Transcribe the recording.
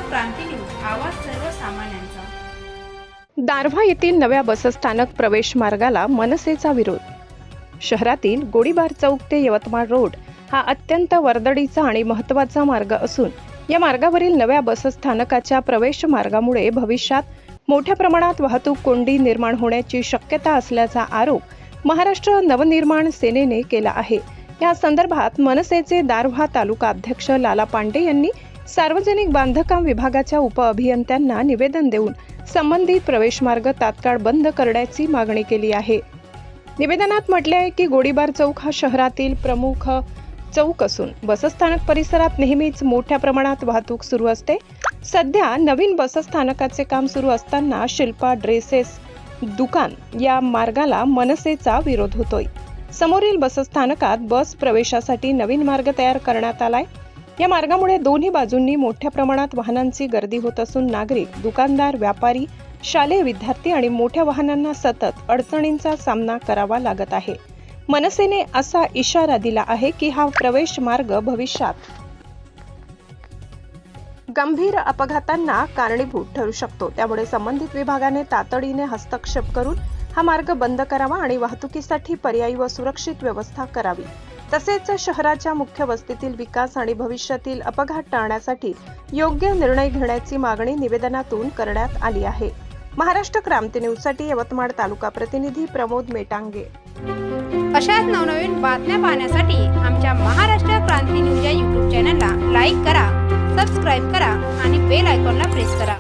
क्रांती news, आवाज सर्वसामान्यांचा। दारव्हा येथील नव्या बसस्थानक प्रवेश मार्गाला मनसेचा विरोध। शहरातील गोळीबार चौक ते यवतमाळ रोड हा अत्यंत वर्दळीचा आणि महत्त्वाचा मार्ग असून या मार्गावरील नव्या बसस्थानकाच्या प्रवेश मार्गामुळे भविष्यात मोठ्या प्रमाणात वाहतूक कोंडी निर्माण होण्याची शक्यता असल्याचा आरोप महाराष्ट्र नवनिर्माण सेनेने केला आहे। या संदर्भात मनसेचे दारव्हा तालुका अध्यक्ष लाला पांडे यांनी सार्वजनिक बांधकाम विभागाच्या उपअभियंत्यांना निवेदन देऊन संबंधित प्रवेशमार्ग तात्काळ बंद करण्याची मागणी केली आहे। निवेदनात म्हटले आहे की गोळीबार चौक हा शहरातील प्रमुख चौक असून बसस्थानक परिसरात नेहमीच मोठ्या प्रमाणात वाहतूक सुरू असते। सध्या नवीन बसस्थानकाचे काम सुरू असताना शिल्पा ड्रेसेस दुकान या मार्गाला मनसेचा विरोध होतोय। समोरील बसस्थानकात बस प्रवेशासाठी नवीन मार्ग तयार करण्यात आलाय। या मार्गामुळे दोन्ही बाजूंनी मोठ्या प्रमाणात वाहनांची गर्दी होत असून नागरिक, दुकानदार, व्यापारी, शालेय विद्यार्थी आणि मोठ्या वाहनांना सतत अडचणींचा सामना करावा लागत आहे। मनसेने असा इशारा दिला आहे की हा प्रवेश मार्ग भविष्यात गंभीर अपघातांना कारणीभूत ठरू शकतो। त्यामुळे संबंधित विभागाने तातडीने हस्तक्षेप करून हा मार्ग बंद करावा आणि वाहतुकीसाठी पर्यायी व सुरक्षित व्यवस्था करावी। तसेच शहराच्या मुख्य वस्तीतील विकास आणि भविष्यातील अपघात टाळण्यासाठी योग्य निर्णय घेण्याची मागणी निवेदनातून करण्यात आली आहे। महाराष्ट्र क्रांती न्यूजसाठी यवतमाळ तालुका प्रतिनिधी प्रमोद मेटांगे। अशाच नवनवीन बातम्या पाहण्यासाठी आमच्या महाराष्ट्र क्रांती न्यूज या YouTube चॅनलला लाईक करा, सबस्क्राईब करा आणि बेल आयकॉनला प्रेस करा।